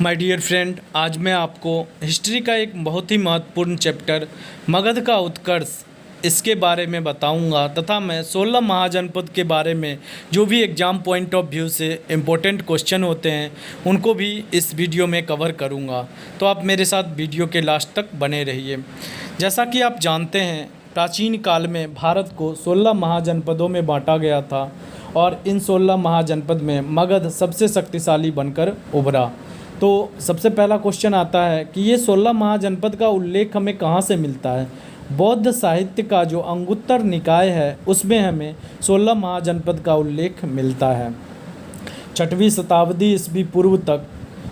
My dear friend, आज मैं आपको हिस्ट्री का एक बहुत ही महत्वपूर्ण चैप्टर मगध का उत्कर्ष इसके बारे में बताऊंगा तथा मैं 16 महाजनपद के बारे में जो भी एग्ज़ाम पॉइंट ऑफ व्यू से इम्पोर्टेंट क्वेश्चन होते हैं उनको भी इस वीडियो में कवर करूंगा। तो आप मेरे साथ वीडियो के लास्ट तक बने रहिए। जैसा कि आप जानते हैं, प्राचीन काल में भारत को 16 महाजनपदों में बांटा गया था और इन 16 महाजनपद में मगध सबसे शक्तिशाली बनकर उभरा। तो सबसे पहला क्वेश्चन आता है कि ये 16 महाजनपद का उल्लेख हमें कहाँ से मिलता है। बौद्ध साहित्य का जो अंगुत्तर निकाय है उसमें हमें 16 महाजनपद का उल्लेख मिलता है। 6वीं शताब्दी ईस्वी पूर्व तक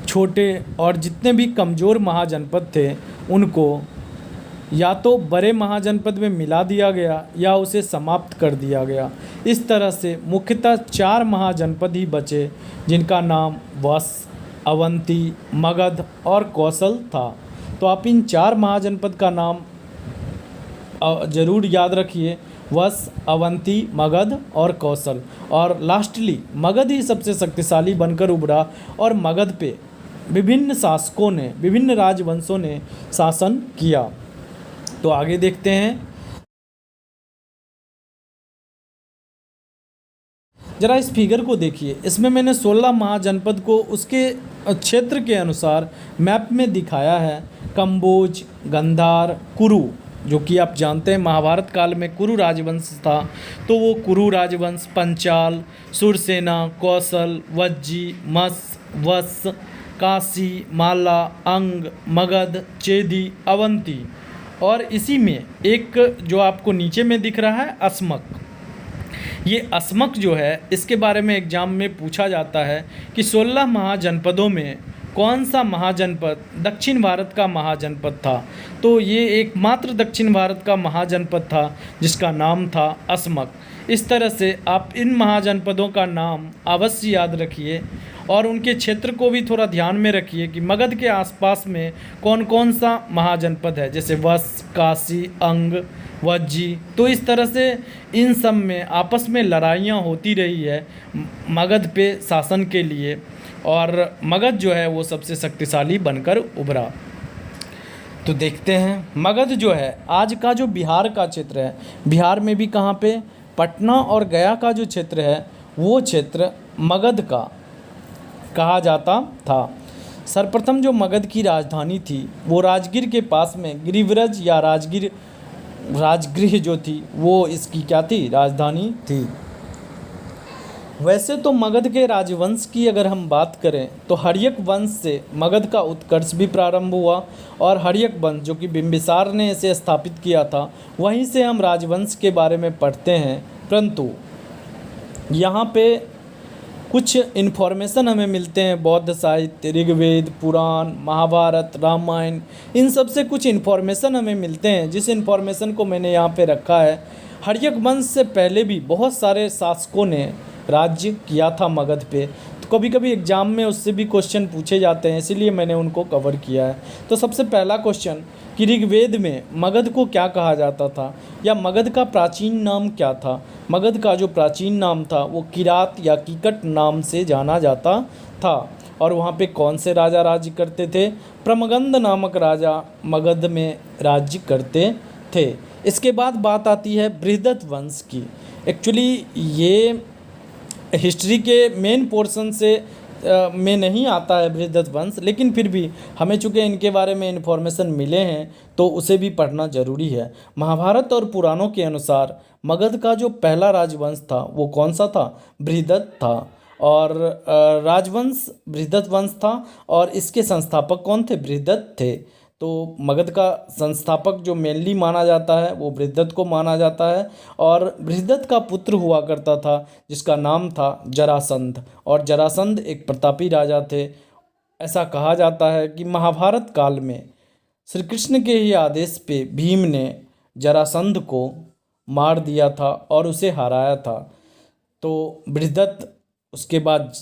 छोटे और जितने भी कमज़ोर महाजनपद थे उनको या तो बड़े महाजनपद में मिला दिया गया या उसे समाप्त कर दिया गया। इस तरह से मुख्यतः 4 महाजनपद ही बचे, जिनका नाम वश, अवंती, मगध और कौशल था। तो आप इन 4 महाजनपद का नाम ज़रूर याद रखिए, वश, अवंती, मगध और कौशल। और लास्टली मगध ही सबसे शक्तिशाली बनकर उभरा और मगध पे विभिन्न शासकों ने, विभिन्न राजवंशों ने शासन किया। तो आगे देखते हैं। ज़रा इस फिगर को देखिए, इसमें मैंने 16 महाजनपद को उसके क्षेत्र के अनुसार मैप में दिखाया है। कंबोज, गंधार, कुरु, जो कि आप जानते हैं महाभारत काल में कुरु राजवंश था, तो वो कुरु राजवंश, पंचाल, सुरसेना, कौशल, वज्जी, मस, वश, काशी, माला, अंग, मगध, चेदी, अवंती और इसी में एक जो आपको नीचे में दिख रहा है अस्मक। ये अस्मक जो है इसके बारे में एग्जाम में पूछा जाता है कि 16 महाजनपदों में कौन सा महाजनपद दक्षिण भारत का महाजनपद था। तो ये एकमात्र दक्षिण भारत का महाजनपद था जिसका नाम था अस्मक। इस तरह से आप इन महाजनपदों का नाम अवश्य याद रखिए और उनके क्षेत्र को भी थोड़ा ध्यान में रखिए कि मगध के आसपास में कौन कौन सा महाजनपद है, जैसे वश, काशी, अंग, वज्जी। तो इस तरह से इन सब में आपस में लड़ाइयाँ होती रही है मगध पे शासन के लिए, और मगध जो है वो सबसे शक्तिशाली बनकर उभरा। तो देखते हैं, मगध जो है आज का जो बिहार का क्षेत्र है, बिहार में भी कहाँ पे, पटना और गया का जो क्षेत्र है वो क्षेत्र मगध का कहा जाता था। सर्वप्रथम जो मगध की राजधानी थी वो राजगीर के पास में गिरिव्रज या राजगृह जो थी वो इसकी क्या थी, राजधानी थी। वैसे तो मगध के राजवंश की अगर हम बात करें तो हर्यक वंश से मगध का उत्कर्ष भी प्रारंभ हुआ और हर्यक वंश जो कि बिंबिसार ने इसे स्थापित किया था, वहीं से हम राजवंश के बारे में पढ़ते हैं। परंतु यहाँ पे कुछ इन्फॉर्मेशन हमें मिलते हैं बौद्ध साहित्य, ऋग्वेद, पुराण, महाभारत, रामायण, इन सब से कुछ इन्फॉर्मेशन हमें मिलते हैं, जिस इन्फॉर्मेशन को मैंने यहाँ पे रखा है। हर्यक वंश से पहले भी बहुत सारे शासकों ने राज्य किया था मगध पे, तो कभी कभी एग्जाम में उससे भी क्वेश्चन पूछे जाते हैं, इसीलिए मैंने उनको कवर किया है। तो सबसे पहला क्वेश्चन कि ऋग्वेद में मगध को क्या कहा जाता था या मगध का प्राचीन नाम क्या था। मगध का जो प्राचीन नाम था वो किरात या कीकट नाम से जाना जाता था। और वहाँ पे कौन से राजा राज्य करते थे? प्रमगंध नामक राजा मगध में राज्य करते थे। इसके बाद बात आती है बृहदत्त वंश की। एक्चुअली ये हिस्ट्री के मेन पोर्शन से में नहीं आता है बृहदत्त वंश, लेकिन फिर भी हमें चूँकि इनके बारे में इन्फॉर्मेशन मिले हैं तो उसे भी पढ़ना ज़रूरी है। महाभारत और पुराणों के अनुसार मगध का जो पहला राजवंश था वो कौन सा था? बृहदत्त था। और राजवंश बृहदत्त वंश था और इसके संस्थापक कौन थे? बृहदत्त थे। तो मगध का संस्थापक जो मेनली माना जाता है वो बृहदत्त को माना जाता है। और बृहदत्त का पुत्र हुआ करता था जिसका नाम था जरासंध, और जरासंध एक प्रतापी राजा थे। ऐसा कहा जाता है कि महाभारत काल में श्री कृष्ण के ही आदेश पे भीम ने जरासंध को मार दिया था और उसे हराया था। तो बृहदत्त, उसके बाद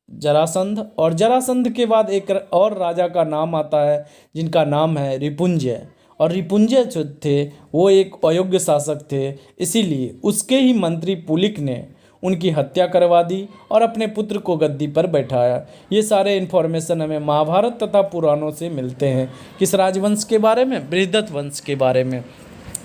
जरासंध, और जरासंध के बाद एक और राजा का नाम आता है जिनका नाम है रिपुंजय। और रिपुंजय जो थे वो एक अयोग्य शासक थे, इसीलिए उसके ही मंत्री पुलिक ने उनकी हत्या करवा दी और अपने पुत्र को गद्दी पर बैठाया। ये सारे इन्फॉर्मेशन हमें महाभारत तथा पुराणों से मिलते हैं। किस राजवंश के बारे में? बृहद्रथ वंश के बारे में।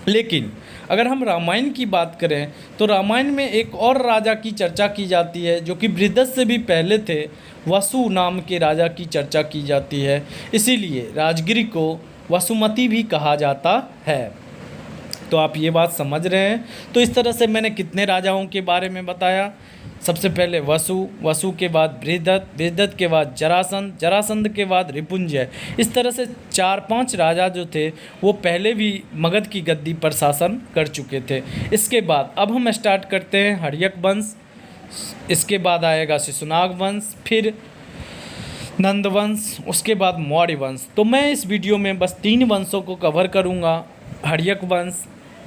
लेकिन अगर हम रामायण की बात करें तो रामायण में एक और राजा की चर्चा की जाती है जो कि बृहद्रथ से भी पहले थे। वसु नाम के राजा की चर्चा की जाती है, इसीलिए राजगिरी को वसुमती भी कहा जाता है। तो आप ये बात समझ रहे हैं। तो इस तरह से मैंने कितने राजाओं के बारे में बताया। सबसे पहले वसु, वसु के बाद बृहद्रथ, बृहद्रथ के बाद जरासंध, जरासंध के बाद रिपुंजय। इस तरह से 4-5 राजा जो थे वो पहले भी मगध की गद्दी पर शासन कर चुके थे। इसके बाद अब हम स्टार्ट करते हैं हर्यक वंश, इसके बाद आएगा शिशुनाग वंश, फिर नंद वंश, उसके बाद मौर्य वंश। तो मैं इस वीडियो में बस 3 वंशों को कवर करूँगा, हर्यक वंश,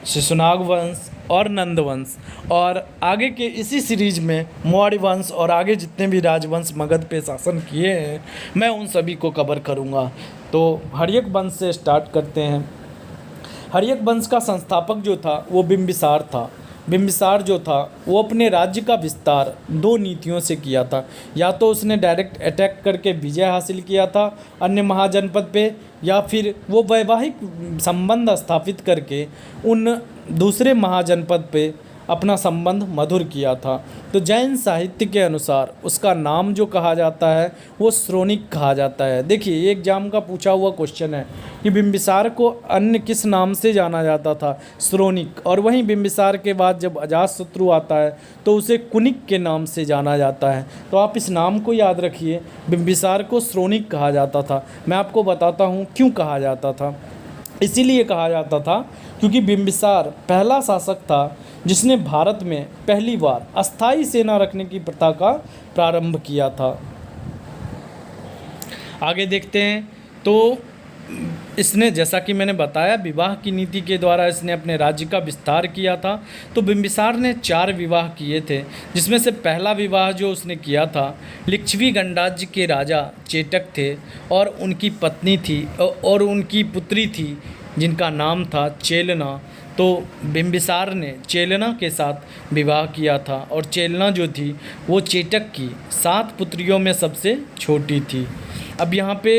शिशुनाग वंश और नंद वंश। और आगे के इसी सीरीज में मौर्य वंश और आगे जितने भी राजवंश मगध पे शासन किए हैं मैं उन सभी को कवर करूँगा। तो हर्यक वंश से स्टार्ट करते हैं। हर्यक वंश का संस्थापक जो था वो बिंबिसार था। बिंबिसार जो था वो अपने राज्य का विस्तार 2 नीतियों से किया था। या तो उसने डायरेक्ट अटैक करके विजय हासिल किया था अन्य महाजनपद पे, या फिर वो वैवाहिक संबंध स्थापित करके उन दूसरे महाजनपद पे अपना संबंध मधुर किया था। तो जैन साहित्य के अनुसार उसका नाम जो कहा जाता है वो श्रोणिक कहा जाता है। देखिए ये एग्जाम का पूछा हुआ क्वेश्चन है कि बिंबिसार को अन्य किस नाम से जाना जाता था? श्रोणिक। और वहीं बिंबिसार के बाद जब अजातशत्रु आता है तो उसे कुनिक के नाम से जाना जाता है। तो आप इस नाम को याद रखिए, बिंबिसार को श्रोणिक कहा जाता था। मैं आपको बताता हूँ क्यों कहा जाता था। इसीलिए कहा जाता था क्योंकि बिंबिसार पहला शासक था जिसने भारत में पहली बार अस्थायी सेना रखने की प्रथा का प्रारंभ किया था। आगे देखते हैं। तो इसने, जैसा कि मैंने बताया, विवाह की नीति के द्वारा इसने अपने राज्य का विस्तार किया था। तो बिंबिसार ने 4 विवाह किए थे, जिसमें से पहला विवाह जो उसने किया था लिच्छवी गणराज्य के राजा चेटक थे और उनकी पत्नी थी और उनकी पुत्री थी जिनका नाम था चेलना। तो बिंबिसार ने चेलना के साथ विवाह किया था और चेलना जो थी वो चेटक की 7 पुत्रियों में सबसे छोटी थी। अब यहाँ पे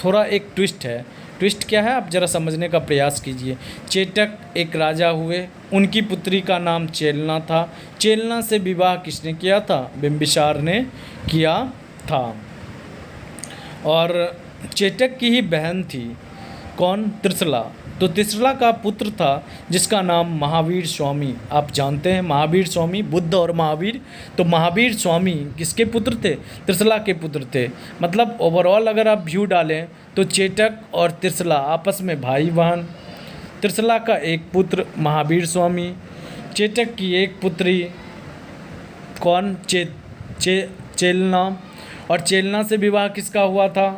थोड़ा एक ट्विस्ट है। ट्विस्ट क्या है आप ज़रा समझने का प्रयास कीजिए। चेटक एक राजा हुए, उनकी पुत्री का नाम चेलना था। चेलना से विवाह किसने किया था? बिंबिसार ने किया था। और चेटक की ही बहन थी, कौन? त्रिशला। तो त्रिशला का पुत्र था जिसका नाम महावीर स्वामी। आप जानते हैं महावीर स्वामी, बुद्ध और महावीर। तो महावीर स्वामी किसके पुत्र थे? त्रिशला के पुत्र थे। मतलब ओवरऑल अगर आप व्यू डालें तो चेटक और त्रिशला आपस में भाई बहन। त्रिशला का एक पुत्र महावीर स्वामी, चेटक की एक पुत्री कौन? चेलना। और चेलना से विवाह किसका हुआ था?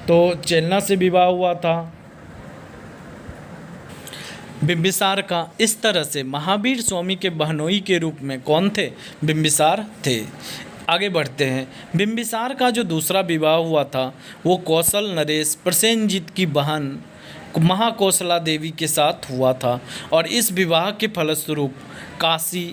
तो चेलना से विवाह हुआ था बिंबिसार का। इस तरह से महावीर स्वामी के बहनोई के रूप में कौन थे? बिंबिसार थे। आगे बढ़ते हैं। बिंबिसार का जो दूसरा विवाह हुआ था वो कौशल नरेश प्रसेनजीत की बहन महाकौशला देवी के साथ हुआ था। और इस विवाह के फलस्वरूप काशी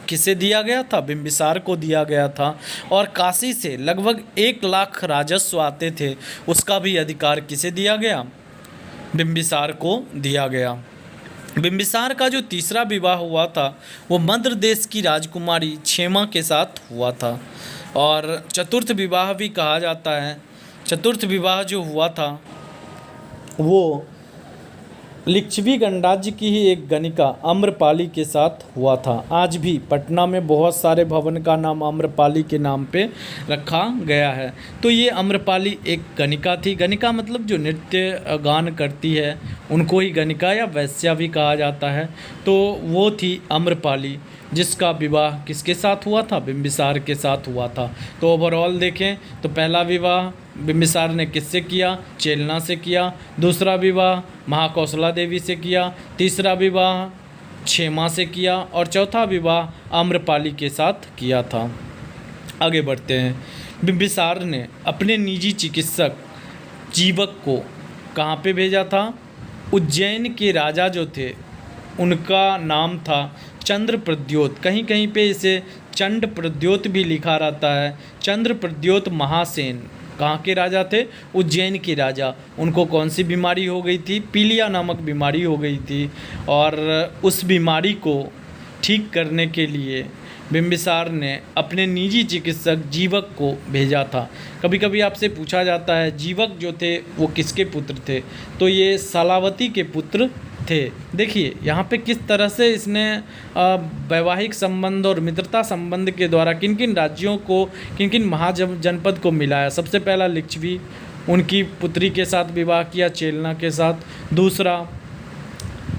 किसे दिया गया था? बिंबिसार को दिया गया था। और काशी से लगभग 1 लाख राजस्व आते थे, उसका भी अधिकार किसे दिया गया? बिंबिसार को दिया गया। बिंबिसार का जो तीसरा विवाह हुआ था वो मद्र देश की राजकुमारी क्षेमा के साथ हुआ था। और चतुर्थ विवाह भी कहा जाता है। चतुर्थ विवाह जो हुआ था वो लिच्छवी गणराज्य की ही एक गणिका आम्रपाली के साथ हुआ था। आज भी पटना में बहुत सारे भवन का नाम आम्रपाली के नाम पे रखा गया है। तो ये आम्रपाली एक गणिका थी। गणिका मतलब जो नृत्य गान करती है उनको ही गणिका या वैश्या भी कहा जाता है। तो वो थी आम्रपाली जिसका विवाह किसके साथ हुआ था? बिंबिसार के साथ हुआ था। तो ओवरऑल देखें तो पहला विवाह बिंबिसार ने किससे किया? चेलना से किया। दूसरा विवाह महाकौशला देवी से किया। तीसरा विवाह क्षेमा से किया और चौथा विवाह आम्रपाली के साथ किया था। आगे बढ़ते हैं। बिंबिसार ने अपने निजी चिकित्सक जीवक को कहाँ पे भेजा था? उज्जैन के राजा जो थे उनका नाम था चंद्रप्रद्योत। कहीं कहीं पे इसे चंडप्रद्योत भी लिखा रहता है। चंद्रप्रद्योत महासेन कहाँ के राजा थे? उज्जैन के राजा। उनको कौन सी बीमारी हो गई थी? पीलिया नामक बीमारी हो गई थी, और उस बीमारी को ठीक करने के लिए बिंबिसार ने अपने निजी चिकित्सक जीवक को भेजा था। कभी कभी आपसे पूछा जाता है जीवक जो थे वो किसके पुत्र थे? तो ये सालावती के पुत्र थे। देखिए यहाँ पे किस तरह से इसने वैवाहिक संबंध और मित्रता संबंध के द्वारा किन किन राज्यों को, किन किन महाजनपद को मिलाया। सबसे पहला लिच्छवी, उनकी पुत्री के साथ विवाह किया, चेलना के साथ। दूसरा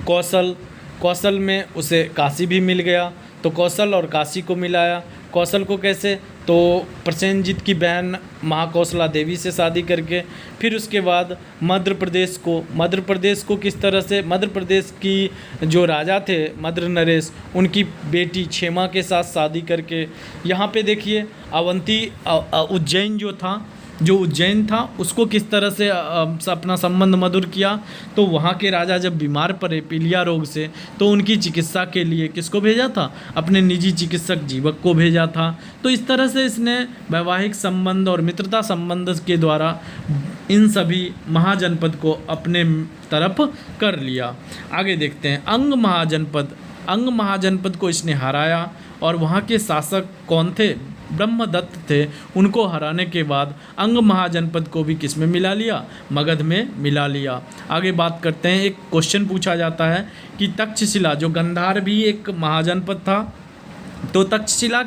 कौशल, कौशल में उसे काशी भी मिल गया, तो कौशल और काशी को मिलाया। कौशल को कैसे? तो प्रसेनजीत की बहन महाकौशला देवी से शादी करके। फिर उसके बाद मध्य प्रदेश को, मध्य प्रदेश को किस तरह से? मध्य प्रदेश की जो राजा थे मध्य नरेश, उनकी बेटी क्षेमा के साथ शादी करके। यहाँ पे देखिए अवंती उज्जैन जो उज्जैन था उसको किस तरह से अपना संबंध मधुर किया। तो वहाँ के राजा जब बीमार पड़े पीलिया रोग से, तो उनकी चिकित्सा के लिए किसको भेजा था? अपने निजी चिकित्सक जीवक को भेजा था। तो इस तरह से इसने वैवाहिक संबंध और मित्रता संबंध के द्वारा इन सभी महाजनपद को अपने तरफ कर लिया। आगे देखते हैं अंग महाजनपद। अंग महाजनपद को इसने हराया, और वहाँ के शासक कौन थे? ब्रह्मदत्त थे। उनको हराने के बाद अंग महाजनपद को भी किस में मिला लिया? मगध में मिला लिया। आगे बात करते हैं, एक क्वेश्चन पूछा जाता है कि तक्षशिला, जो गंधार भी एक महाजनपद था, तो तक्षशिला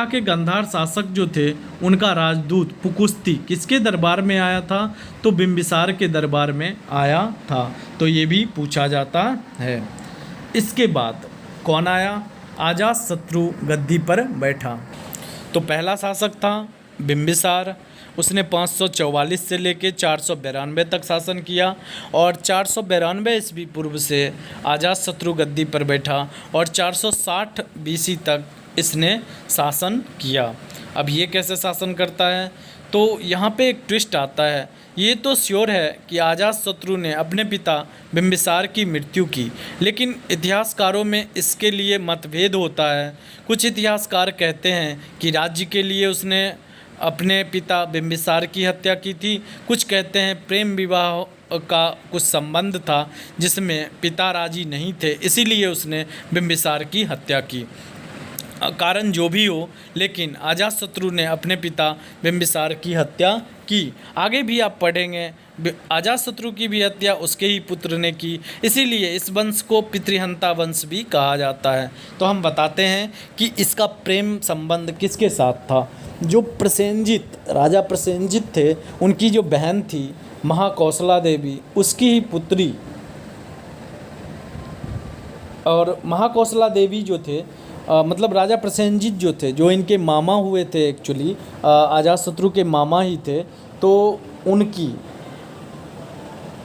के गंधार शासक जो थे उनका राजदूत पुकुस्ती किसके दरबार में आया था? तो बिंबिसार के दरबार में आया था। तो ये भी पूछा जाता है। इसके बाद कौन आया? अजातशत्रु गद्दी पर बैठा। तो पहला शासक था बिंबिसार, उसने 544 से लेकर 492 तक शासन किया, और 492 ईस्वी पूर्व से अजातशत्रु गद्दी पर बैठा, और 460 BC तक इसने शासन किया। अब ये कैसे शासन करता है? तो यहाँ पे एक ट्विस्ट आता है। ये तो श्योर है कि अजातशत्रु ने अपने पिता बिंबिसार की मृत्यु की, लेकिन इतिहासकारों में इसके लिए मतभेद होता है। कुछ इतिहासकार कहते हैं कि राज्य के लिए उसने अपने पिता बिंबिसार की हत्या की थी। कुछ कहते हैं प्रेम विवाह का कुछ संबंध था जिसमें पिता राजी नहीं थे, इसीलिए उसने बिंबिसार की हत्या की। कारण जो भी हो, लेकिन अजातशत्रु ने अपने पिता बिंबिसार की हत्या की। आगे भी आप पढ़ेंगे अजातशत्रु की भी हत्या उसके ही पुत्र ने की, इसीलिए इस वंश को पितृहंता वंश भी कहा जाता है। तो हम बताते हैं कि इसका प्रेम संबंध किसके साथ था? जो प्रसेनजीत, राजा प्रसेनजीत थे, उनकी जो बहन थी महाकौशला देवी, उसकी ही पुत्री, और महाकौशला देवी जो थे मतलब राजा प्रसेनजीत जो थे, जो इनके मामा हुए थे, एक्चुअली अजातशत्रु के मामा ही थे, तो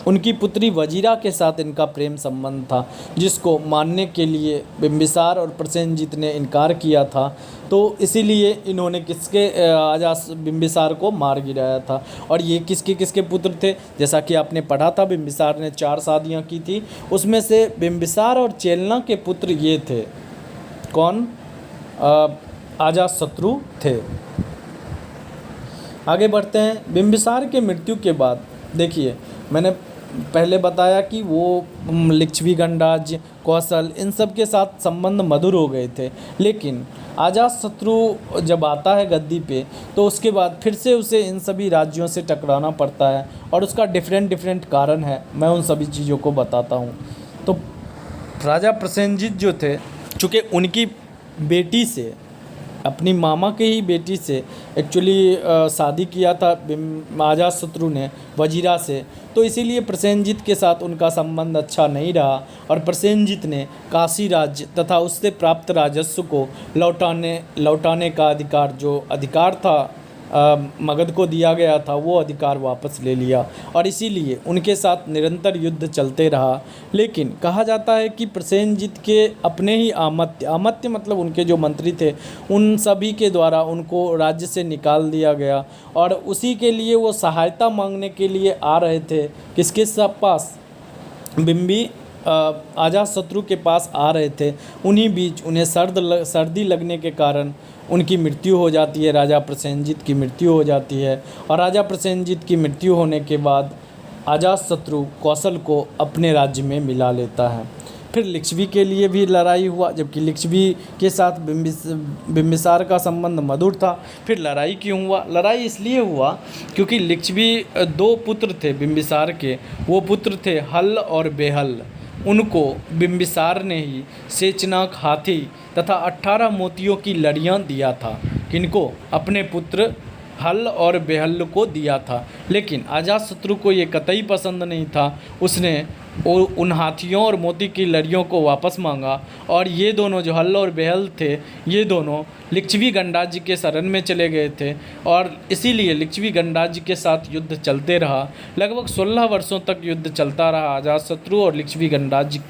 उनकी पुत्री वजीरा के साथ इनका प्रेम संबंध था, जिसको मानने के लिए बिंबिसार और प्रसेनजीत ने इनकार किया था। तो इसीलिए इन्होंने बिंबिसार को मार गिराया था। और ये किसके पुत्र थे? जैसा कि आपने पढ़ा था, बिंबिसार ने 4 शादियाँ की थी, उसमें से बिंबिसार और चेलना के पुत्र ये थे। कौन? अजातशत्रु थे। आगे बढ़ते हैं। बिंबिसार के मृत्यु के बाद देखिए, मैंने पहले बताया कि वो लिच्छवी गणराज्य, कौशल, इन सब के साथ संबंध मधुर हो गए थे, लेकिन अजातशत्रु जब आता है गद्दी पे, तो उसके बाद फिर से उसे इन सभी राज्यों से टकराना पड़ता है, और उसका डिफरेंट कारण है। मैं उन सभी चीज़ों को बताता हूँ। तो राजा प्रसेनजीत जो थे, चूँकि उनकी बेटी से, अपनी मामा के ही बेटी से एक्चुअली शादी किया था अजातशत्रु ने वजीरा से, तो इसीलिए प्रसेनजीत के साथ उनका संबंध अच्छा नहीं रहा, और प्रसेनजीत ने काशी राज्य तथा उससे प्राप्त राजस्व को लौटाने का अधिकार था मगध को दिया गया था, वो अधिकार वापस ले लिया, और इसीलिए उनके साथ निरंतर युद्ध चलते रहा। लेकिन कहा जाता है कि प्रसेनजीत के अपने ही अमात्य मतलब उनके जो मंत्री थे, उन सभी के द्वारा उनको राज्य से निकाल दिया गया, और उसी के लिए वो सहायता मांगने के लिए आ रहे थे। किसके पास? अजातशत्रु के पास आ रहे थे, उन्हीं बीच उन्हें सर्दी लगने के कारण उनकी मृत्यु हो जाती है, राजा प्रसेनजीत की मृत्यु हो जाती है। और राजा प्रसेनजीत की मृत्यु होने के बाद अजातशत्रु कौशल को अपने राज्य में मिला लेता है। फिर लिच्छवी के लिए भी लड़ाई हुआ, जबकि लिच्छवी के साथ बिंबिसार का संबंध मधुर था। फिर लड़ाई क्यों हुआ? लड़ाई इसलिए हुआ क्योंकि लिच्छवी 2 पुत्र थे बिंबिसार के, वो पुत्र थे हल्ल और बेहल। उनको बिंबिसार ने ही शेचनाग हाथी तथा 18 मोतियों की लड़ियाँ दिया था। किनको? अपने पुत्र हल्ल और बेहल को दिया था। लेकिन अजातशत्रु को ये कतई पसंद नहीं था। उसने उन हाथियों और मोती की लड़ियों को वापस मांगा, और ये दोनों जो हल्ल और बेहल थे, ये दोनों लिच्छवी गणराज्य के शरण में चले गए थे, और इसीलिए लिच्छवी गणराज्य के साथ युद्ध चलते रहा। लगभग 16 वर्षों तक युद्ध चलता रहा अजातशत्रु और लिच्छवी गणराज्य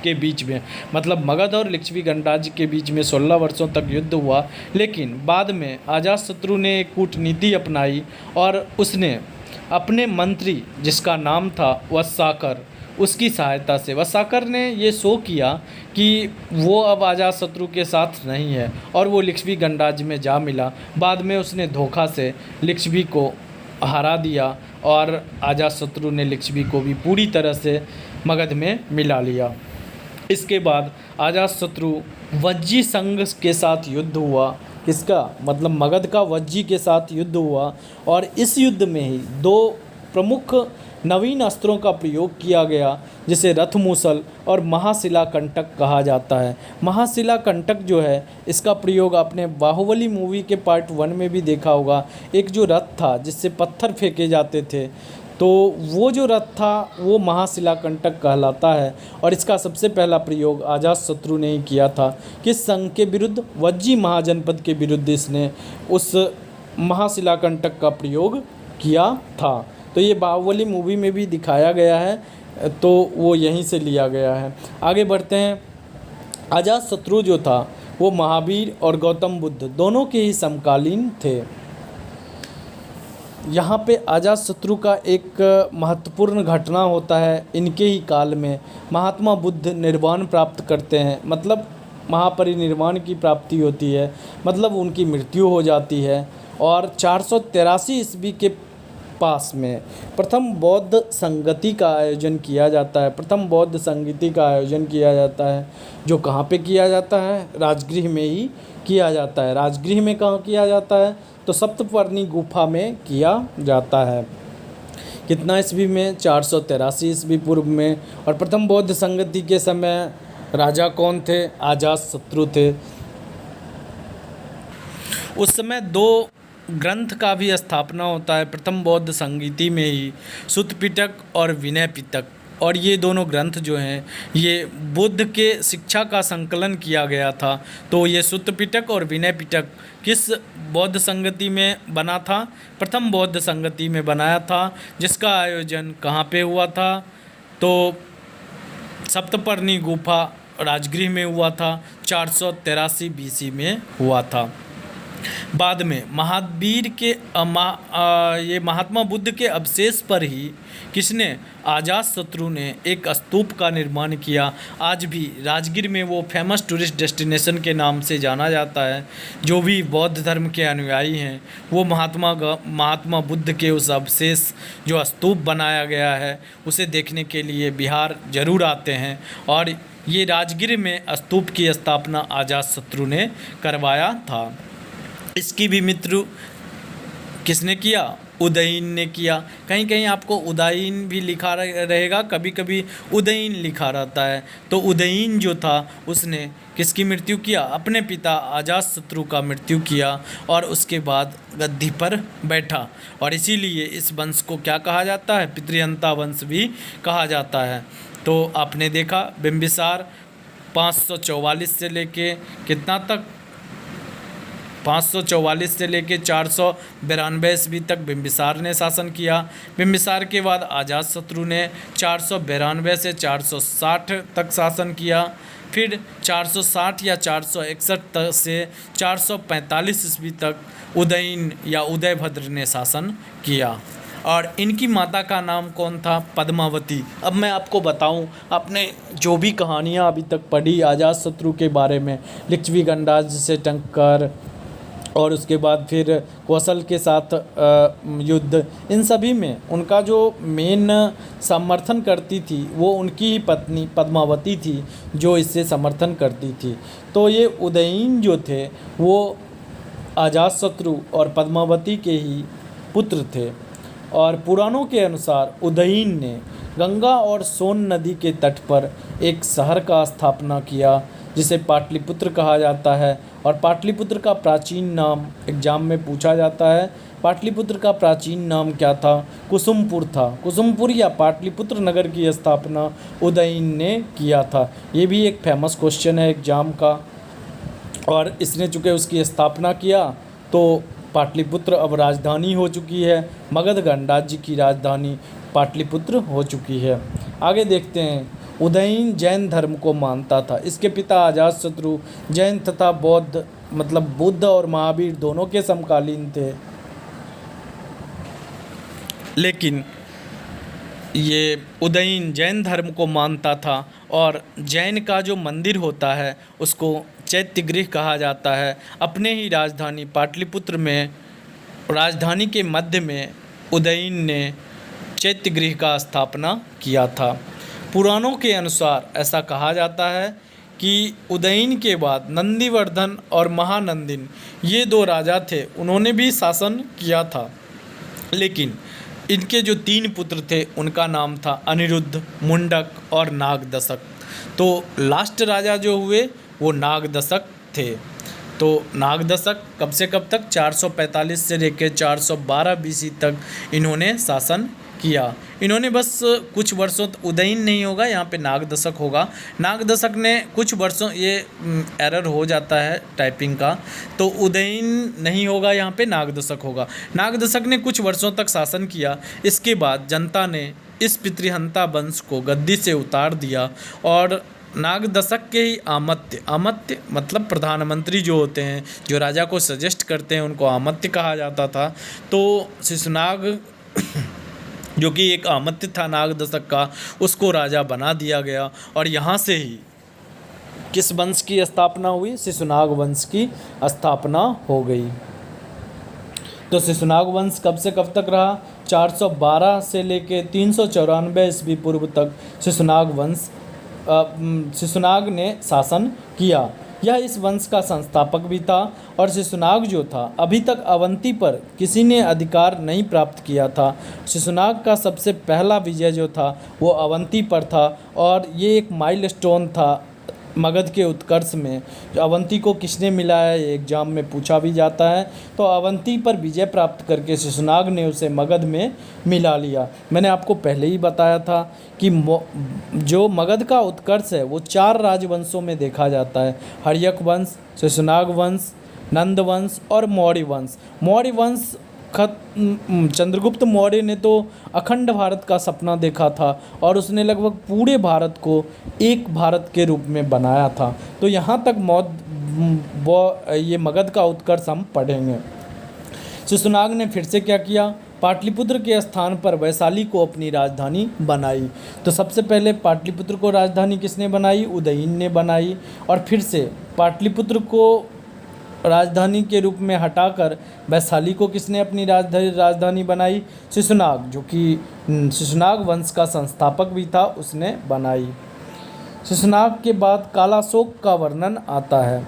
के बीच में। मतलब मगध और लिच्छवी गणराज्य के बीच में 16 वर्षों तक युद्ध हुआ। लेकिन बाद में अजातशत्रु ने एक कूटनीति अपनाई, और उसने अपने मंत्री, जिसका नाम था वत्साकर, उसकी सहायता से वत्साकर ने ये शो किया कि वो अब अजातशत्रु के साथ नहीं है, और वो लिच्छवी गणराज्य में जा मिला। बाद में उसने धोखा से लिच्छवी को हरा दिया, और अजातशत्रु ने लिच्छवी को भी पूरी तरह से मगध में मिला लिया। इसके बाद अजातशत्रु वज्जी संघ के साथ युद्ध हुआ। किसका? मतलब मगध का वज्जी के साथ युद्ध हुआ, और इस युद्ध में ही 2 प्रमुख नवीन अस्त्रों का प्रयोग किया गया, जिसे रथमूसल और महाशिलाकंटक कहा जाता है। महाशिलाकंटक जो है, इसका प्रयोग आपने बाहुबली मूवी के पार्ट 1 में भी देखा होगा। एक जो रथ था जिससे पत्थर फेंके जाते थे, तो वो जो रथ था वो महाशिलाकंटक कहलाता है। और इसका सबसे पहला प्रयोग अजातशत्रु ने ही किया था। किस संघ के विरुद्ध? वज्जी महाजनपद के विरुद्ध इसने उस महाशिलाकंटक का प्रयोग किया था। तो ये बाहुबली मूवी में भी दिखाया गया है, तो वो यहीं से लिया गया है। आगे बढ़ते हैं। अजातशत्रु जो था वो महावीर और गौतम बुद्ध दोनों के ही समकालीन थे। यहाँ पे अजातशत्रु का एक महत्वपूर्ण घटना होता है। इनके ही काल में महात्मा बुद्ध निर्वाण प्राप्त करते हैं, मतलब महापरिनिर्वाण की प्राप्ति होती है, मतलब उनकी मृत्यु हो जाती है। और 483 ईस्वी के पास में प्रथम बौद्ध संगति का आयोजन किया जाता है। प्रथम बौद्ध संगति का आयोजन किया जाता है, जो कहाँ पे किया जाता है? राजगृह में ही किया जाता है। राजगृह में कहाँ किया जाता है? तो सप्तपर्णी गुफा में किया जाता है। कितना ईस्वी में? 483 ईस्वी पूर्व में। और प्रथम बौद्ध संगति के समय राजा कौन थे? अजातशत्रु थे। उस समय 2 ग्रंथ का भी स्थापना होता है प्रथम बौद्ध संगति में ही, सुत्त पिटक और विनय पिटक। और ये दोनों ग्रंथ जो हैं, ये बुद्ध के शिक्षा का संकलन किया गया था। तो ये सुत्त पिटक और विनय पिटक किस बौद्ध संगति में बना था? प्रथम बौद्ध संगति में बनाया था, जिसका आयोजन कहाँ पे हुआ था? तो सप्तपर्णी गुफा राजगृह में हुआ था। 483 BC में हुआ था। बाद में महावीर के ये महात्मा बुद्ध के अवशेष पर ही किसने? अजातशत्रु ने एक स्तूप का निर्माण किया। आज भी राजगीर में वो फेमस टूरिस्ट डेस्टिनेशन के नाम से जाना जाता है। जो भी बौद्ध धर्म के अनुयायी हैं, वो महात्मा बुद्ध के उस अवशेष जो स्तूप बनाया गया है, उसे देखने के लिए बिहार जरूर आते हैं। और ये राजगीर में स्तूप की स्थापना अजातशत्रु ने करवाया था। इसकी भी मृत्यु किसने किया? उदयीन ने किया। कहीं कहीं आपको उदयीन भी लिखा रहेगा, कभी कभी उदयीन लिखा रहता है। तो उदयीन जो था उसने किसकी मृत्यु किया? अपने पिता अजातशत्रु का मृत्यु किया, और उसके बाद गद्दी पर बैठा। और इसीलिए इस वंश को क्या कहा जाता है? पितृहंता वंश भी कहा जाता है। तो आपने देखा बिंबिसार 544 से लेके कितना तक? 544 से लेके 492 ईस्वी तक बिंबिसार ने शासन किया। बिंबिसार के बाद अजातशत्रु ने 492 से 460 तक शासन किया। फिर 460 या 461 से 445 ईस्वी तक उदयीन या उदयभद्र ने शासन किया। और इनकी माता का नाम कौन था? पद्मावती। अब मैं आपको बताऊं, आपने जो भी कहानियां अभी तक पढ़ी अजातशत्रु के बारे में, लिच्छवी गणराज्य से टंककर और उसके बाद फिर कौशल के साथ युद्ध, इन सभी में उनका जो मेन समर्थन करती थी वो उनकी ही पत्नी पद्मावती थी, जो इससे समर्थन करती थी। तो ये उदयन जो थे वो अजातशत्रु और पद्मावती के ही पुत्र थे। और पुराणों के अनुसार उदयन ने गंगा और सोन नदी के तट पर एक शहर का स्थापना किया जिसे पाटलिपुत्र कहा जाता है। और पाटलिपुत्र का प्राचीन नाम एग्जाम में पूछा जाता है। पाटलिपुत्र का प्राचीन नाम क्या था? कुसुमपुर था। कुसुमपुर या पाटलिपुत्र नगर की स्थापना उदयन ने किया था। ये भी एक फेमस क्वेश्चन है एग्जाम का। और इसने चूँकि उसकी स्थापना किया तो पाटलिपुत्र अब राजधानी हो चुकी है। मगध गणराज्य की राजधानी पाटलिपुत्र हो चुकी है। आगे देखते हैं। उदयन जैन धर्म को मानता था। इसके पिता अजातशत्रु जैन तथा बौद्ध मतलब बुद्ध और महावीर दोनों के समकालीन थे, लेकिन ये उदयन जैन धर्म को मानता था। और जैन का जो मंदिर होता है उसको चैत्यगृह कहा जाता है। अपने ही राजधानी पाटलिपुत्र में, राजधानी के मध्य में उदयन ने चैत्यगृह का स्थापना किया था। पुराणों के अनुसार ऐसा कहा जाता है कि उदयन के बाद नंदीवर्धन और महानंदिन ये दो राजा थे, उन्होंने भी शासन किया था। लेकिन इनके जो 3 पुत्र थे उनका नाम था अनिरुद्ध, मुंडक और नागदशक। तो लास्ट राजा जो हुए वो नागदशक थे। तो नागदशक कब से कब तक? 445 से लेकर 412 बीसी तक इन्होंने शासन किया। इन्होंने बस कुछ वर्षों, उदयन नहीं होगा यहाँ पे, नागदशक होगा। नागदशक ने कुछ वर्षों, ये एरर हो जाता है टाइपिंग का, तो उदयन नहीं होगा यहाँ पे, नागदशक होगा। नागदशक ने कुछ वर्षों तक शासन किया। इसके बाद जनता ने इस पितृहंता वंश को गद्दी से उतार दिया और नागदशक के ही आमत्य मतलब प्रधानमंत्री जो होते हैं, जो राजा को सजेस्ट करते हैं, उनको आमत्य कहा जाता था। तो शिशुनाग जो कि एक आमत्य था नागदशक का, उसको राजा बना दिया गया। और यहाँ से ही किस वंश की स्थापना हुई? शिशुनाग वंश की स्थापना हो गई। तो शिशुनाग वंश कब से कब तक रहा? 412 से लेके 394 ईस्वी पूर्व तक शिशुनाग ने शासन किया। यह इस वंश का संस्थापक भी था। और शिशुनाग जो था, अभी तक अवंती पर किसी ने अधिकार नहीं प्राप्त किया था। शिशुनाग का सबसे पहला विजय जो था वो अवंती पर था। और ये एक माइलस्टोन था मगध के उत्कर्ष में। अवंती को किसने मिलाया, ये एग्जाम में पूछा भी जाता है। तो अवंती पर विजय प्राप्त करके शिशुनाग ने उसे मगध में मिला लिया। मैंने आपको पहले ही बताया था कि जो मगध का उत्कर्ष है वो 4 राजवंशों में देखा जाता है: हर्यक वंश, शिशुनाग वंश, नंद वंश और मौर्य वंश। मौर्य वंश चंद्रगुप्त मौर्य ने तो अखंड भारत का सपना देखा था और उसने लगभग पूरे भारत को एक भारत के रूप में बनाया था। तो यहाँ तक ये मगध का उत्कर्ष हम पढ़ेंगे। शिशुनाग ने फिर से क्या किया? पाटलिपुत्र के स्थान पर वैशाली को अपनी राजधानी बनाई। तो सबसे पहले पाटलिपुत्र को राजधानी किसने बनाई? उदयन ने बनाई। और फिर से पाटलिपुत्र को राजधानी के रूप में हटाकर वैशाली को किसने अपनी राजधानी बनाई? शिशुनाग, जो कि शिशुनाग वंश का संस्थापक भी था, उसने बनाई। शिशुनाग के बाद कालाशोक का वर्णन आता है।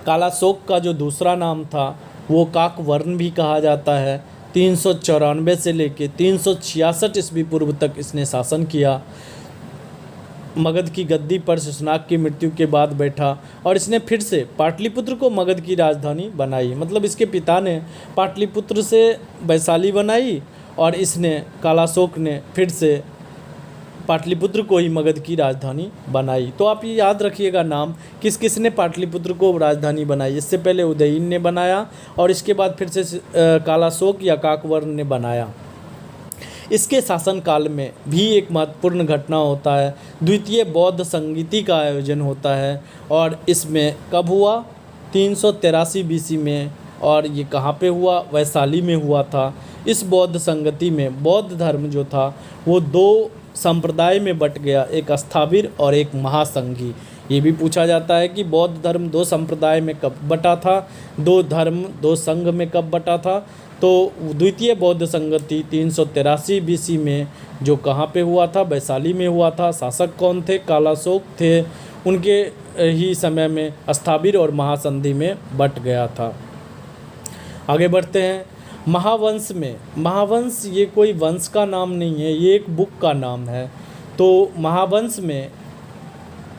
कालाशोक का जो दूसरा नाम था वो काकवर्ण भी कहा जाता है। 394 से लेकर 366 ईस्वी पूर्व तक इसने शासन किया। मगध की गद्दी पर शिशुनाग की मृत्यु के बाद बैठा और इसने फिर से पाटलिपुत्र को मगध की राजधानी बनाई। मतलब इसके पिता ने पाटलिपुत्र से वैशाली बनाई और इसने, कालाशोक ने, फिर से पाटलिपुत्र को ही मगध की राजधानी बनाई। तो आप ये याद रखिएगा नाम, किस किस ने पाटलिपुत्र को राजधानी बनाई। इससे पहले उदयन ने बनाया और इसके बाद फिर से कालाशोक या काकवर्ण ने बनाया। इसके शासनकाल में भी एक महत्वपूर्ण घटना होता है, द्वितीय बौद्ध संगीति का आयोजन होता है। और इसमें कब हुआ? 383 बीसी में। और ये कहाँ पे हुआ? वैशाली में हुआ था। इस बौद्ध संगति में बौद्ध धर्म जो था वो दो संप्रदाय में बट गया, एक स्थाविर और एक महासंघी। ये भी पूछा जाता है कि बौद्ध धर्म दो संप्रदाय में कब बटा था, दो धर्म दो संघ में कब बटा था। तो द्वितीय बौद्ध संगति 383 बीसी में जो कहाँ पे हुआ था, वैशाली में हुआ था। शासक कौन थे? कालाशोक थे। उनके ही समय में स्थाविर और महासंधि में बट गया था। आगे बढ़ते हैं। महावंश में, महावंश ये कोई वंश का नाम नहीं है, ये एक बुक का नाम है। तो महावंश में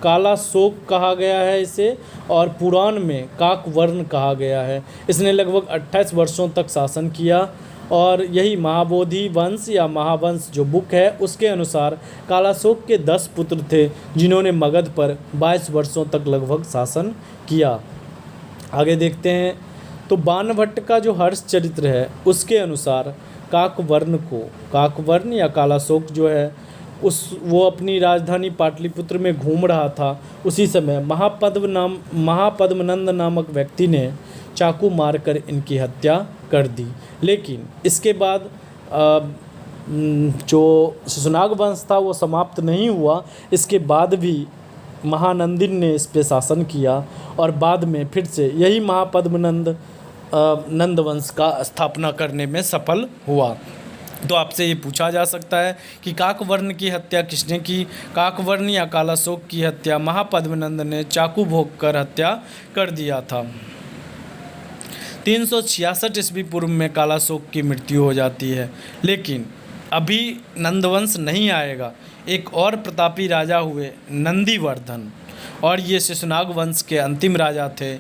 कालाशोक कहा गया है इसे, और पुराण में काकवर्ण कहा गया है। इसने लगभग 28 वर्षों तक शासन किया, और यही महाबोधि वंश या महावंश जो बुक है उसके अनुसार कालाशोक के 10 पुत्र थे जिन्होंने मगध पर 22 वर्षों तक लगभग शासन किया। आगे देखते हैं। तो बाणभट्ट का जो हर्ष चरित्र है उसके अनुसार काकवर्ण या कालाशोक जो है वो अपनी राजधानी पाटलिपुत्र में घूम रहा था। उसी समय महापद्मनंद नामक व्यक्ति ने चाकू मारकर इनकी हत्या कर दी। लेकिन इसके बाद जो शिशुनाग वंश था वो समाप्त नहीं हुआ। इसके बाद भी महानंदिन ने इस पे शासन किया, और बाद में फिर से यही महापद्मनंद नंद वंश का स्थापना करने में सफल हुआ। तो आपसे ये पूछा जा सकता है कि काकवर्ण की हत्या किसने की? काकवर्ण या कालाशोक की हत्या महापद्मनंद ने चाकू भोंक कर हत्या कर दिया था। 366 ईस्वी पूर्व में कालाशोक की मृत्यु हो जाती है। लेकिन अभी नंदवंश नहीं आएगा। एक और प्रतापी राजा हुए नंदीवर्धन, और ये शिशुनाग वंश के अंतिम राजा थे।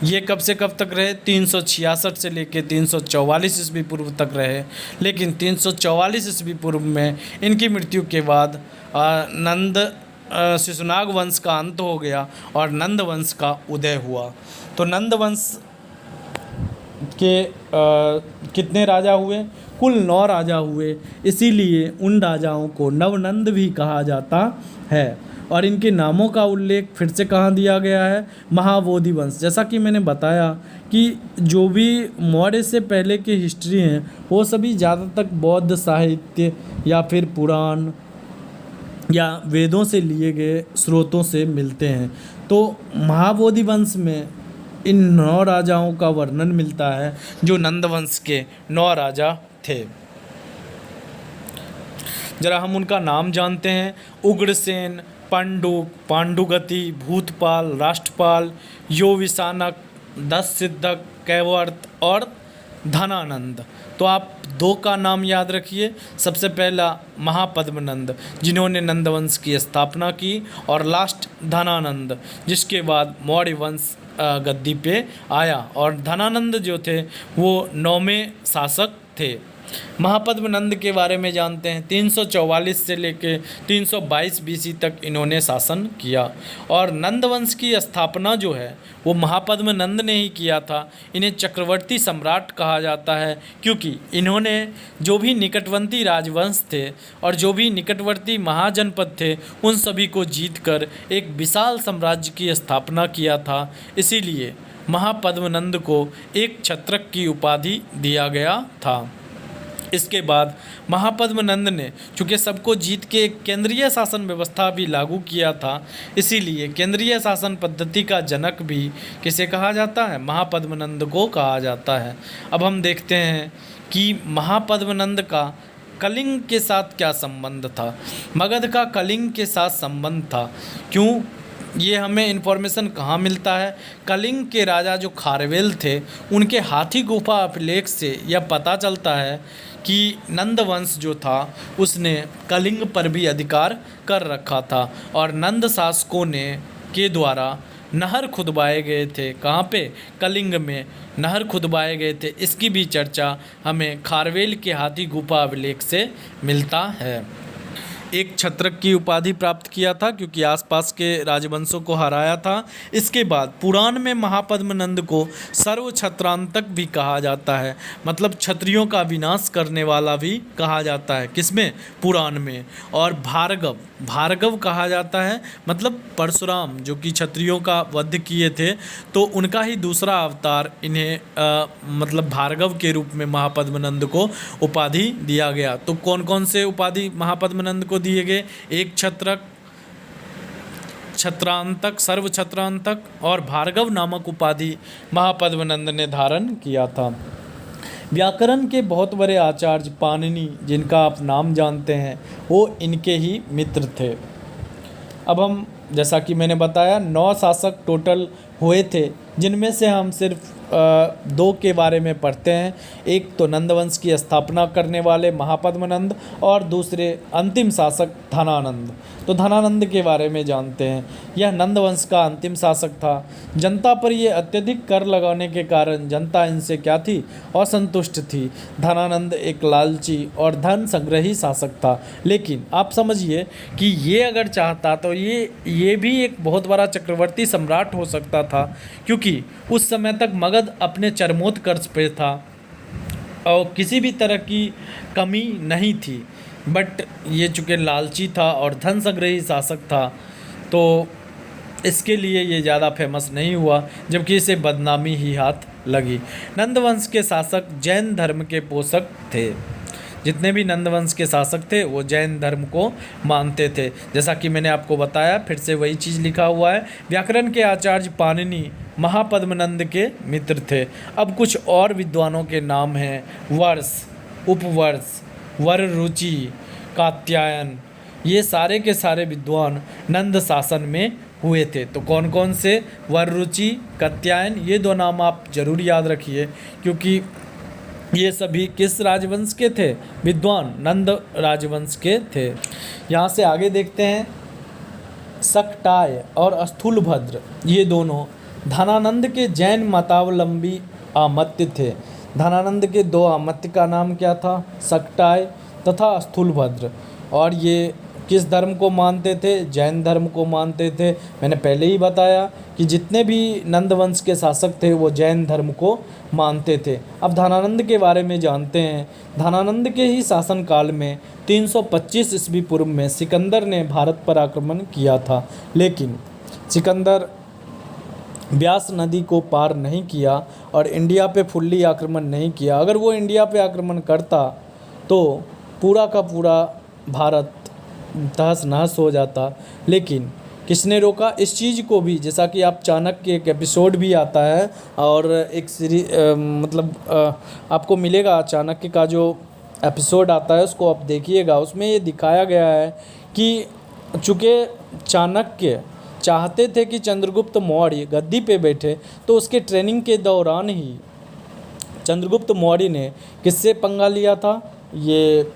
ये कब से कब तक रहे? 366 से लेकर 344 ईस्वी पूर्व तक रहे। लेकिन 344 ईस्वी पूर्व में इनकी मृत्यु के बाद शिशुनाग वंश का अंत हो गया और नंद वंश का उदय हुआ। तो नंद वंश के कितने राजा हुए? कुल 9 राजा हुए। इसीलिए उन राजाओं को नवनंद भी कहा जाता है। और इनके नामों का उल्लेख फिर से कहाँ दिया गया है? महाबोधि वंश। जैसा कि मैंने बताया कि जो भी मौर्य से पहले की हिस्ट्री हैं वो सभी ज़्यादातर बौद्ध साहित्य या फिर पुराण या वेदों से लिए गए स्रोतों से मिलते हैं। तो महाबोधि वंश में इन 9 राजाओं का वर्णन मिलता है जो नंदवंश के 9 राजा थे। जरा हम उनका नाम जानते हैं। उग्रसेन, पांडुगति, भूतपाल, राष्ट्रपाल, योविसानक, दससिद्धक, कैवर्त और धनानंद। तो आप 2 का नाम याद रखिए। सबसे पहला महापद्मनंद जिन्होंने नंदवंश की स्थापना की, और लास्ट धनानंद जिसके बाद मौर्य वंश गद्दी पे आया। और धनानंद जो थे वो 9वें शासक थे। महापद्मनंद के बारे में जानते हैं। 344 से लेकर 322 बीसी तक इन्होंने शासन किया, और नंदवंश की स्थापना जो है वो महापद्मनंद ने ही किया था। इन्हें चक्रवर्ती सम्राट कहा जाता है क्योंकि इन्होंने जो भी निकटवर्ती राजवंश थे और जो भी निकटवर्ती महाजनपद थे उन सभी को जीतकर एक विशाल साम्राज्य की स्थापना किया था। इसीलिए महापद्मनंद को एक छत्रक की उपाधि दिया गया था। इसके बाद महापद्मनंद ने चूँकि सबको जीत के एक केंद्रीय शासन व्यवस्था भी लागू किया था, इसीलिए केंद्रीय शासन पद्धति का जनक भी किसे कहा जाता है? महापद्मनंद को कहा जाता है। अब हम देखते हैं कि महापद्मनंद का कलिंग के साथ क्या संबंध था। मगध का कलिंग के साथ संबंध था। क्यों? ये हमें इन्फॉर्मेशन कहाँ मिलता है? कलिंग के राजा जो खारवेल थे उनके हाथी गुफा अभिलेख से यह पता चलता है कि नंद वंश जो था उसने कलिंग पर भी अधिकार कर रखा था, और नंद शासकों के द्वारा नहर खुदवाए गए थे। कहाँ पे? कलिंग में नहर खुदवाए गए थे। इसकी भी चर्चा हमें खारवेल के हाथी गुफा अभिलेख से मिलता है। एक छत्रक की उपाधि प्राप्त किया था क्योंकि आसपास के राजवंशों को हराया था। इसके बाद पुराण में महापद्म नंद को सर्व छत्रांतक भी कहा जाता है, मतलब क्षत्रियों का विनाश करने वाला भी कहा जाता है। किसमें? पुराण में। और भार्गव, भार्गव कहा जाता है, मतलब परशुराम जो कि क्षत्रियों का वध किए थे, तो उनका ही दूसरा अवतार इन्हें मतलब भार्गव के रूप में महापद्म को उपाधि दिया गया। तो कौन कौन से उपाधि महापद्म को दिए गए? एक छत्रक, छत्रांतक, सर्व छत्रांतक और भार्गव नामक उपाधि महापद्म ने धारण किया था। व्याकरण के बहुत बड़े आचार्य पाणिनि, जिनका आप नाम जानते हैं, वो इनके ही मित्र थे। अब हम, जैसा कि मैंने बताया, 9 शासक टोटल हुए थे, जिनमें से हम सिर्फ 2 के बारे में पढ़ते हैं। एक तो नंदवंश की स्थापना करने वाले महापद्म नंद और दूसरे अंतिम शासक धनानंद। तो धनानंद के बारे में जानते हैं। यह नंदवंश का अंतिम शासक था। जनता पर ये अत्यधिक कर लगाने के कारण जनता इनसे क्या थी? असंतुष्ट थी। धनानंद एक लालची और धन संग्रही शासक था। लेकिन आप समझिए कि ये अगर चाहता तो ये भी एक बहुत बड़ा चक्रवर्ती सम्राट हो सकता था, क्योंकि उस समय तक मगध अपने चरमोत्कर्ष पे था और किसी भी तरह की कमी नहीं थी। बट ये चूँकि लालची था और धन संग्रही शासक था, तो इसके लिए ये ज़्यादा फेमस नहीं हुआ, जबकि इसे बदनामी ही हाथ लगी। नंदवंश के शासक जैन धर्म के पोषक थे। जितने भी नंदवंश के शासक थे वो जैन धर्म को मानते थे। जैसा कि मैंने आपको बताया, फिर से वही चीज़ लिखा हुआ है। व्याकरण के आचार्य पाणिनि महापद्म के मित्र थे। अब कुछ और विद्वानों के नाम हैं: वर्ष, उपवर्ष, वररुचि, कात्यायन। ये सारे के सारे विद्वान नंद शासन में हुए थे। तो कौन कौन से? वररुचि, कात्यायन, ये 2 नाम आप जरूर याद रखिए, क्योंकि ये सभी किस राजवंश के थे? विद्वान नंद राजवंश के थे। यहाँ से आगे देखते हैं, सक्टाय और स्थूलभद्र, ये दोनों धनानंद के जैन मतावलंबी आमत्य थे। धनानंद के 2 आमत्य का नाम क्या था? सक्टाय तथा स्थूलभद्र। और ये किस धर्म को मानते थे? जैन धर्म को मानते थे। मैंने पहले ही बताया कि जितने भी नंदवंश के शासक थे वो जैन धर्म को मानते थे। अब धनानंद के बारे में जानते हैं। धनानंद के ही शासनकाल में 325 ईस्वी पूर्व में सिकंदर ने भारत पर आक्रमण किया था, लेकिन सिकंदर ब्यास नदी को पार नहीं किया और इंडिया पे फुल्ली आक्रमण नहीं किया। अगर वो इंडिया पे आक्रमण करता तो पूरा का पूरा भारत तहस नहस हो जाता। लेकिन किसने रोका इस चीज़ को भी? जैसा कि आप चाणक्य, एक एपिसोड भी आता है और एक आपको मिलेगा, चाणक्य का जो एपिसोड आता है उसको आप देखिएगा। उसमें ये दिखाया गया है कि चूँकि चाणक्य चाहते थे कि चंद्रगुप्त मौर्य गद्दी पे बैठे, तो उसके ट्रेनिंग के दौरान ही चंद्रगुप्त मौर्य ने किससे पंगा लिया था? ये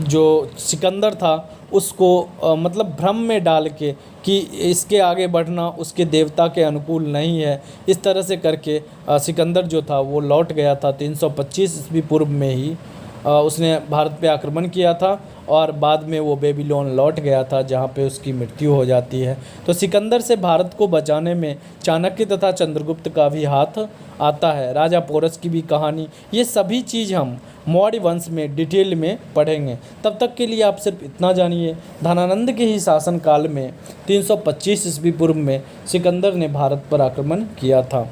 जो सिकंदर था उसको मतलब भ्रम में डाल के कि इसके आगे बढ़ना उसके देवता के अनुकूल नहीं है, इस तरह से करके सिकंदर जो था वो लौट गया था। 325 ईस्वी पूर्व में ही उसने भारत पे आक्रमण किया था और बाद में वो बेबीलोन लौट गया था, जहाँ पे उसकी मृत्यु हो जाती है। तो सिकंदर से भारत को बचाने में चाणक्य तथा चंद्रगुप्त का भी हाथ आता है। राजा पोरस की भी कहानी, ये सभी चीज़ हम मौर्य वंश में डिटेल में पढ़ेंगे। तब तक के लिए आप सिर्फ इतना जानिए, धनानंद के ही शासनकाल में 325 ईस्वी पूर्व में सिकंदर ने भारत पर आक्रमण किया था।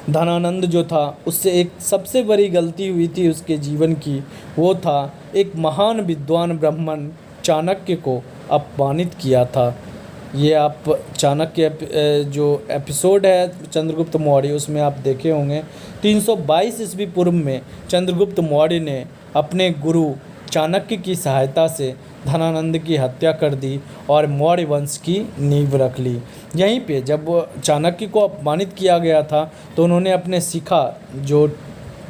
धनानंद जो था उससे एक सबसे बड़ी गलती हुई थी उसके जीवन की, वो था एक महान विद्वान ब्राह्मण चाणक्य को अपमानित किया था। ये आप चाणक्य जो एपिसोड है चंद्रगुप्त मौर्य, उसमें आप देखे होंगे। 322 ईस्वी पूर्व में चंद्रगुप्त मौर्य ने अपने गुरु चाणक्य की सहायता से धनानंद की हत्या कर दी और मौर्य वंश की नींव रख ली। यहीं पे जब चाणक्य को अपमानित किया गया था तो उन्होंने अपने शिखा, जो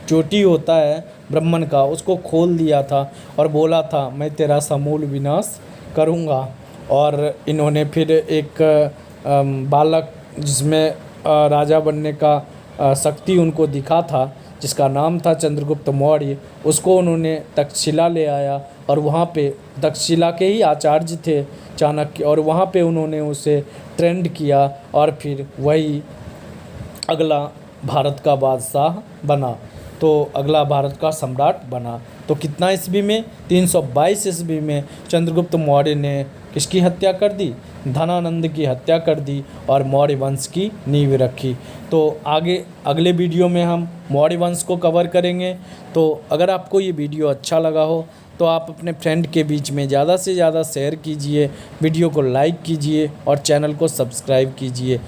चोटी होता है ब्राह्मण का, उसको खोल दिया था और बोला था मैं तेरा समूल विनाश करूँगा। और इन्होंने फिर एक बालक जिसमें राजा बनने का शक्ति उनको दिखा था, जिसका नाम था चंद्रगुप्त मौर्य, उसको उन्होंने तक्षशिला ले आया और वहाँ पे तक्षशिला के ही आचार्य थे चाणक्य, और वहाँ पे उन्होंने उसे ट्रेंड किया और फिर वही अगला भारत का बादशाह बना, तो अगला भारत का सम्राट बना। तो कितना ईस्वी में? 322 ईस्वी में चंद्रगुप्त मौर्य ने किसकी हत्या कर दी? धनानंद की हत्या कर दी और मौर्य वंश की नींव रखी। तो आगे अगले वीडियो में हम मौर्य वंश को कवर करेंगे। तो अगर आपको ये वीडियो अच्छा लगा हो तो आप अपने फ्रेंड के बीच में ज़्यादा से ज़्यादा शेयर कीजिए, वीडियो को लाइक कीजिए और चैनल को सब्सक्राइब कीजिए।